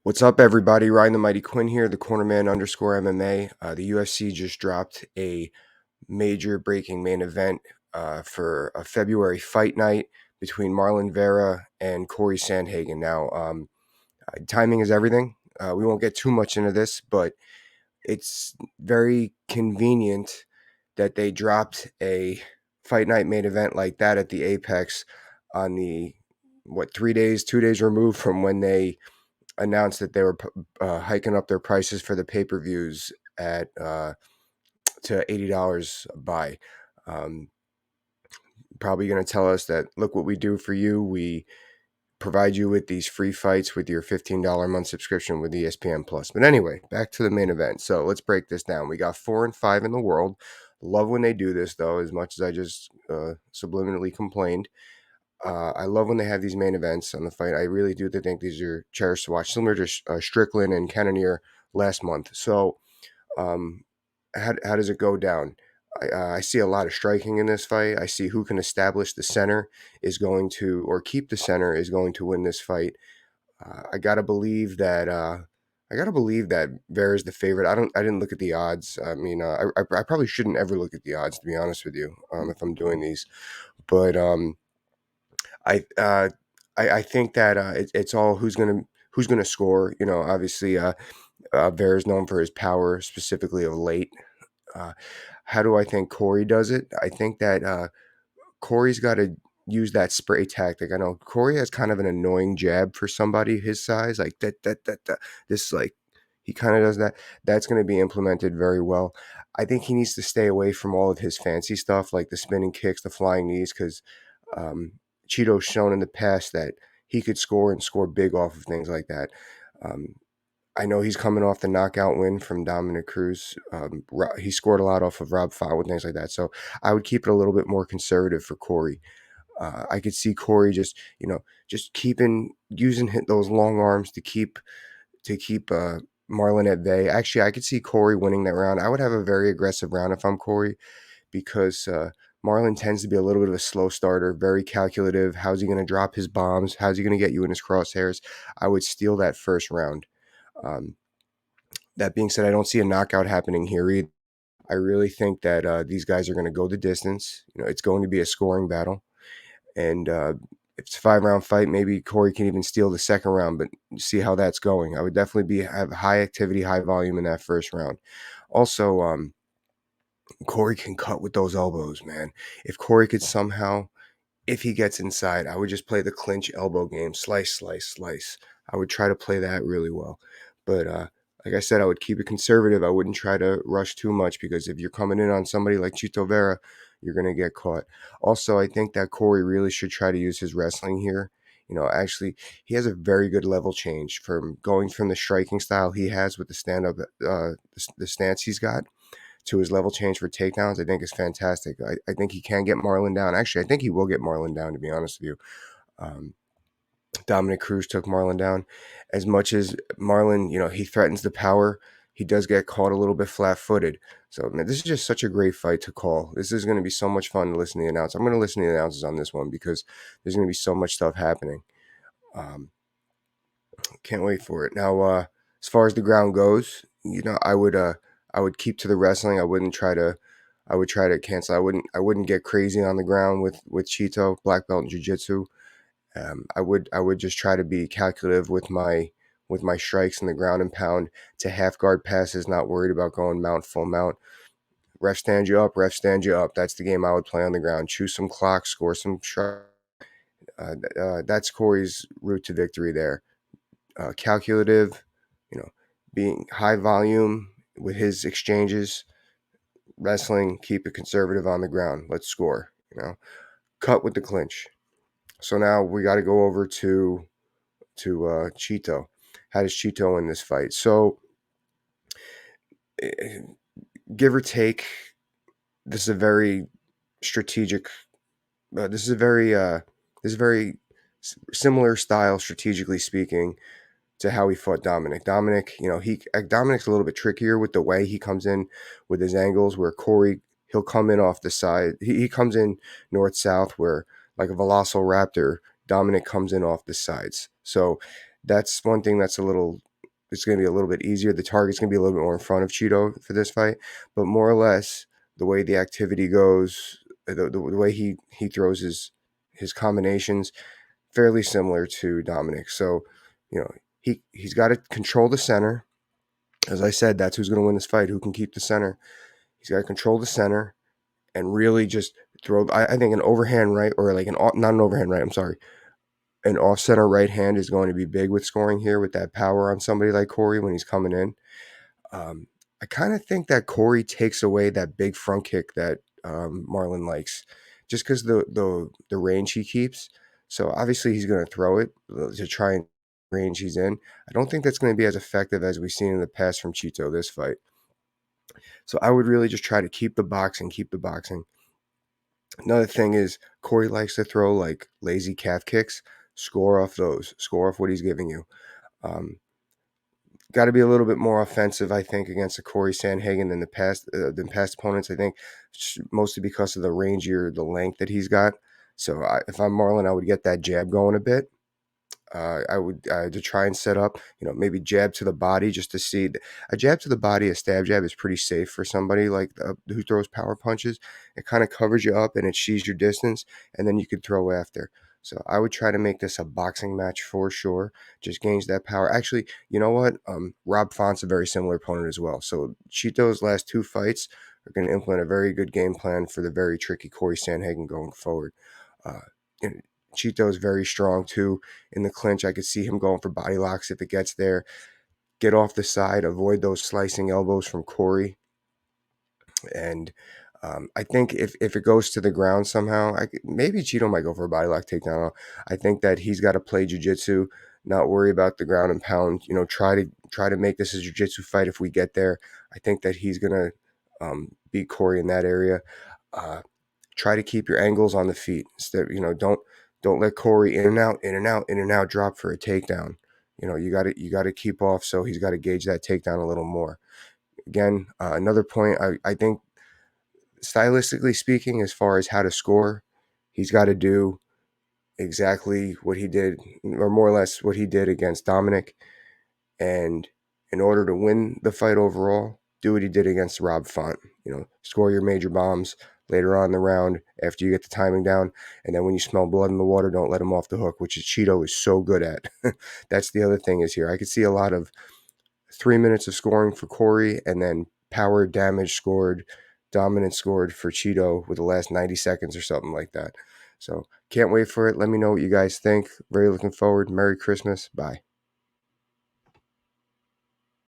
What's up, everybody? Ryan the Mighty Quinn here, the cornerman underscore MMA. The UFC just dropped a major breaking main event for a February fight night between Marlon Vera and Corey Sandhagen. Now, timing is everything. We won't get too much into this, but it's very convenient that they dropped a fight night main event like that at the Apex on the, 3 days, 2 days removed from when they announced that they were hiking up their prices for the pay-per-views at to $80 a buy. Um, Probably going to tell us that, look what we do for you. We provide you with these free fights with your $15 a month subscription with ESPN Plus. But anyway, back to the main event. So let's break this down. We got 4 and 5 in the world. Love when they do this, though, as much as I just subliminally complained. I love when they have these main events on the fight. I really do think these are cherished to watch, similar to Strickland and Cannonier last month. So, um, how does it go down? I see a lot of striking in this fight. I see who can establish the center is going to, or keep the center is going to win this fight. I gotta believe that. I gotta believe that Vera's the favorite. I didn't look at the odds. I mean, I probably shouldn't ever look at the odds, to be honest with you, if I'm doing these. But I uh, I think that it's all who's gonna score. You know, obviously, Ver is known for his power, specifically of late. Uh, how do I think Corey does it? I think that Corey's got to use that spray tactic. I know Corey has kind of an annoying jab for somebody his size, like that. This like he kind of does that. That's going to be implemented very well. I think he needs to stay away from all of his fancy stuff, like the spinning kicks, the flying knees, because um, Cheeto's shown in the past that he could score and score big off of things like that. Um, I know he's coming off the knockout win from Dominic Cruz. He scored a lot off of Rob Font and things like that. So I would keep it a little bit more conservative for Corey. I could see Corey just keeping using those long arms to keep Marlon at bay. Actually, I could see Corey winning that round. I would have a very aggressive round if I'm Corey because Marlon tends to be a little bit of a slow starter, very calculative. How's he going to drop his bombs? How's he going to get you in his crosshairs? I would steal that first round. Um, that being said, I don't see a knockout happening here either. I really think that these guys are going to go the distance. You know, it's going to be a scoring battle, and if it's a 5 round fight, maybe Corey can even steal the second round. But see how that's going. I would definitely have high activity, high volume in that first round. Also, Corey can cut with those elbows, man. If Corey could somehow, if he gets inside, I would just play the clinch elbow game, slice, slice, slice. I would try to play that really well. But like I said, I would keep it conservative. I wouldn't try to rush too much because if you're coming in on somebody like Chito Vera, you're going to get caught. Also, I think that Corey really should try to use his wrestling here. You know, actually, he has a very good level change from going from the striking style he has with the stand up, the stance he's got to his level change for takedowns. I think is fantastic. I think he can get Marlon down. Actually, I think he will get Marlon down, to be honest with you. Um, Dominic Cruz took Marlon down. As much as Marlon, he threatens the power, he does get caught a little bit flat-footed. So, man, this is just such a great fight to call. This is going to be so much fun to listen to the announcers. I'm going to listen to the announcers on this one because there's going to be so much stuff happening. Um, can't wait for it. Now, as far as the ground goes, I would keep to the wrestling. I would try to cancel. I wouldn't get crazy on the ground with Chito, black belt in jiu-jitsu. I would just try to be calculative with my strikes in the ground and pound to half guard passes, not worried about going mount, full mount. Ref stand you up, ref stand you up. That's the game I would play on the ground. Choose some clock, score some strikes. That's Corey's route to victory there. Calculative, you know, being high volume with his exchanges, wrestling, keep it conservative on the ground. Let's score, cut with the clinch. So now we got to go over to Chito. How does Chito win this fight? So, give or take, this is a very strategic. This is a very similar style, strategically speaking, to how he fought Dominic. Dominic's a little bit trickier with the way he comes in with his angles. Where Corey, he'll come in off the side. He comes in north south, where like a velociraptor, Dominic comes in off the sides. So that's one thing that's a little it's going to be a little bit easier. The target's going to be a little bit more in front of Chito for this fight, but more or less the way the activity goes, the way he throws his combinations, fairly similar to Dominic. So, you know, he's got to control the center. As I said, that's who's going to win this fight. Who can keep the center? He's got to control the center and really just throw. I think an overhand right, or like not an overhand right. I'm sorry, an off center right hand is going to be big with scoring here with that power on somebody like Corey when he's coming in. I kind of think that Corey takes away that big front kick that Marlon likes, just because the range he keeps. So obviously he's going to throw it to try and range he's in. I don't think that's going to be as effective as we've seen in the past from Chito this fight. So I would really just try to keep the boxing, keep the boxing. Another thing is Corey likes to throw like lazy calf kicks. Score off those. Score off what he's giving you. Got to be a little bit more offensive, I think, against the Corey Sandhagen than past opponents. I think mostly because of the rangier, the length that he's got. So if I'm Marlon, I would get that jab going a bit. I would to try and set up, maybe jab to the body just to see. A jab to the body, a stab jab is pretty safe for somebody like who throws power punches. It kind of covers you up and it sheaves your distance, and then you could throw after. So I would try to make this a boxing match for sure. Just gauge that power. Actually, you know what? Rob Font's a very similar opponent as well. So Chito's last two fights are going to implement a very good game plan for the very tricky Corey Sandhagen going forward. And Chito is very strong too in the clinch. I could see him going for body locks if it gets there. Get off the side, avoid those slicing elbows from Corey. And I think if it goes to the ground somehow, maybe Chito might go for a body lock takedown. I think that he's got to play jiu-jitsu, not worry about the ground and pound. Try to make this a jiu-jitsu fight if we get there. I think that he's gonna beat Corey in that area. Try to keep your angles on the feet. Instead, don't let Corey in and out, in and out, in and out, drop for a takedown. You got to keep off. So he's got to gauge that takedown a little more. Again, another point. I think stylistically speaking, as far as how to score, he's got to do exactly what he did, or more or less what he did against Dominic. And in order to win the fight overall, do what he did against Rob Font. Score your major bombs later on in the round after you get the timing down. And then when you smell blood in the water, don't let him off the hook, which is Chito is so good at. That's the other thing is here. I could see a lot of 3 minutes of scoring for Corey and then power damage scored, dominance scored for Chito with the last 90 seconds or something like that. So can't wait for it. Let me know what you guys think. Very looking forward. Merry Christmas. Bye.